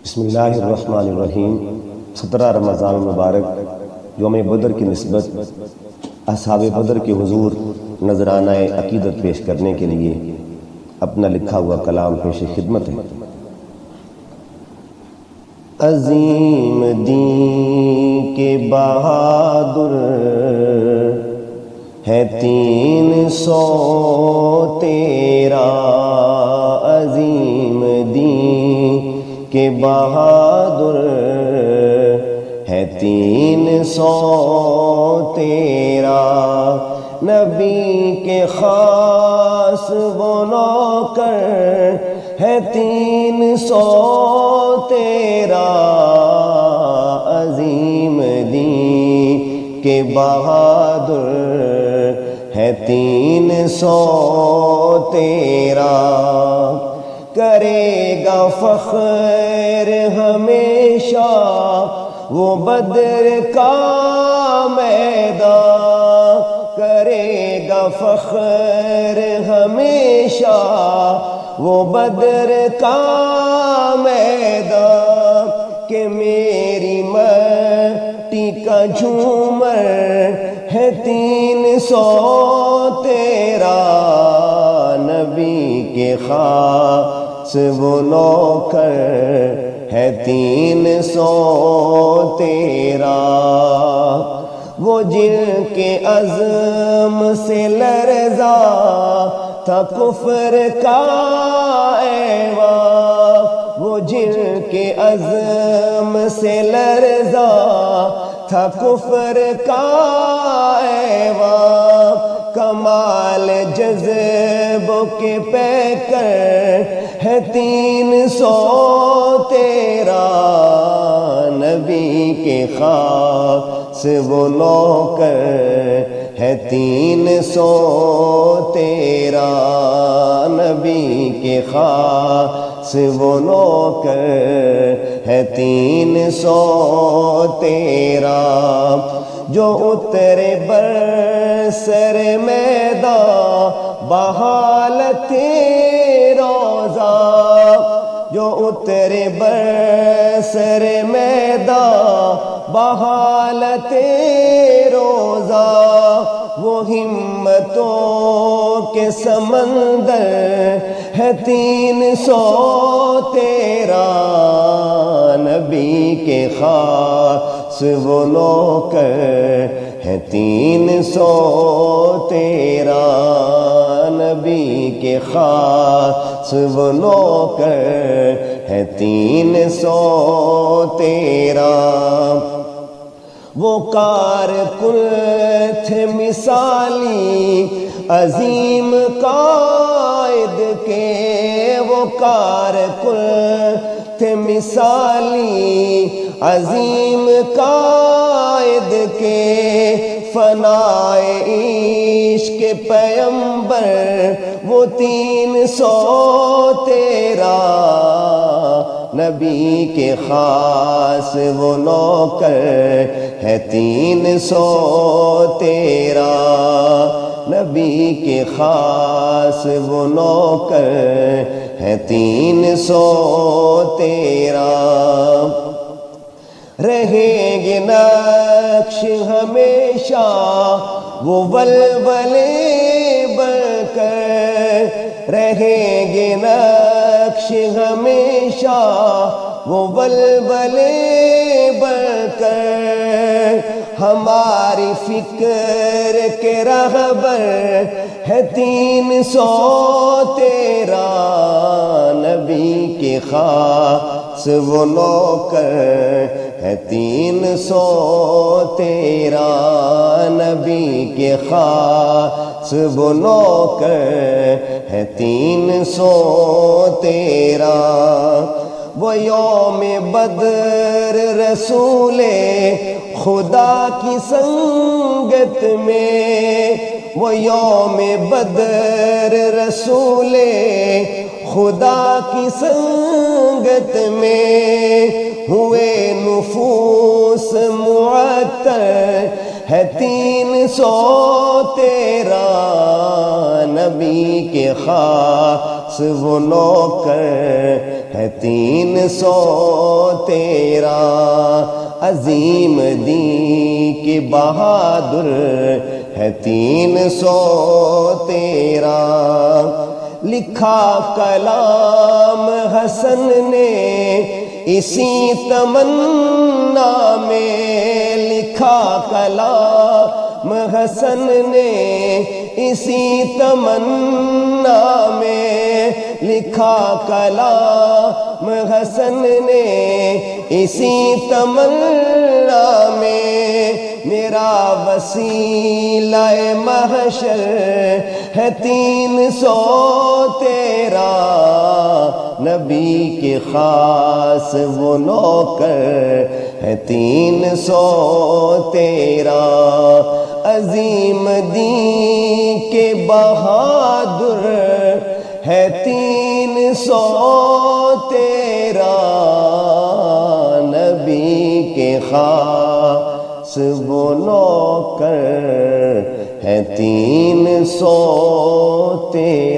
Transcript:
بسم اللہ الرحمن الرحیم 17 رمضان المبارک یوم بدر کی نسبت اصحاب بدر کے حضور نذرانہ عقیدت پیش کرنے کے لیے اپنا لکھا ہوا کلام پیش خدمت ہے۔ عظیم دین کے بہادر ہے 300 تیرا، عظیم دین کے بہادر ہے 300 تیرا، نبی کے خاص وہ نوکر ہے 300 تیرا، عظیم دین کے بہادر ہے 300 تیرا، کرے گا فخر ہمیشہ وہ بدر کا میدان، کرے گا فخر ہمیشہ وہ بدر کا میدان، کہ میری مٹی کا جھومر ہے 300 تیرا، نبی کے خاص وہ نوکر ہے 300 تیرا، وہ جن کے عزم سے لرزا تھا کفر کا ایوان، وہ جن کے عزم سے لرزا تھا کفر کا ایوان، کمال جذب کے پیکر ہے 300 تیرا، نبی کے خاص وہ نوکر ہے 300 تیرا، نبی کے خاص وہ نوکر ہے 300 تیرا، جو اترے برسر میدان بحالت روزہ، جو اترے برسر میدان بحالت روزہ، وہ ہمتوں کے سمندر ہے 300 تیرا، نبی کے خاص وہ نوکر ہے 300 تیرا، نبی کے خاص وہ نوکر ہے 300 تیرا، وہ کارکن تھے مثالی عظیم قائد کے، وہ کارکن تھے مثالی عظیم قائد کے، فنائے عشق پیمبر وہ 300 تیرا، نبی کے خاص وہ نوکر ہے 300 تیرا، نبی کے خاص وہ نوکر ہے 300 تیرا، رہیں گے نقش ہمیشہ وہ ولولے بن کر، رہیں گے نقش ہمیشہ وہ ولولے بن کر، ہماری فکر کے رہبر ہے 300 تیرا، نبی کے خاص وہ نوکر ہے 300 تیرا، نبی کے خاص وہ نوکر ہے 300 تیرا، وہ یوم بدر رسول خدا کی سنگت میں، وہ یوم بدر رسول خدا کی سنگت میں، ہوئے نفوس معطر ہے 300 تیرا، نبی کے خاص وہ نوکر ہے 300 تیرا، عظیم دین کے بہادر ہے 300 تیرا، لکھا کلام حسن نے اسی تمنا میں، لکھا کلام حسن نے اسی تمنا میں، لکھا کلام حسن نے اسی تمنا میں، میرا وسیلہ محشر ہے 300 تیرا، نبی کے خاص وہ نوکر ہے 300 تیرا، عظیم دین کے بہادر ہے 300 تیرا، نبی کے خاص وہ نوکر ہے 300 تیرا۔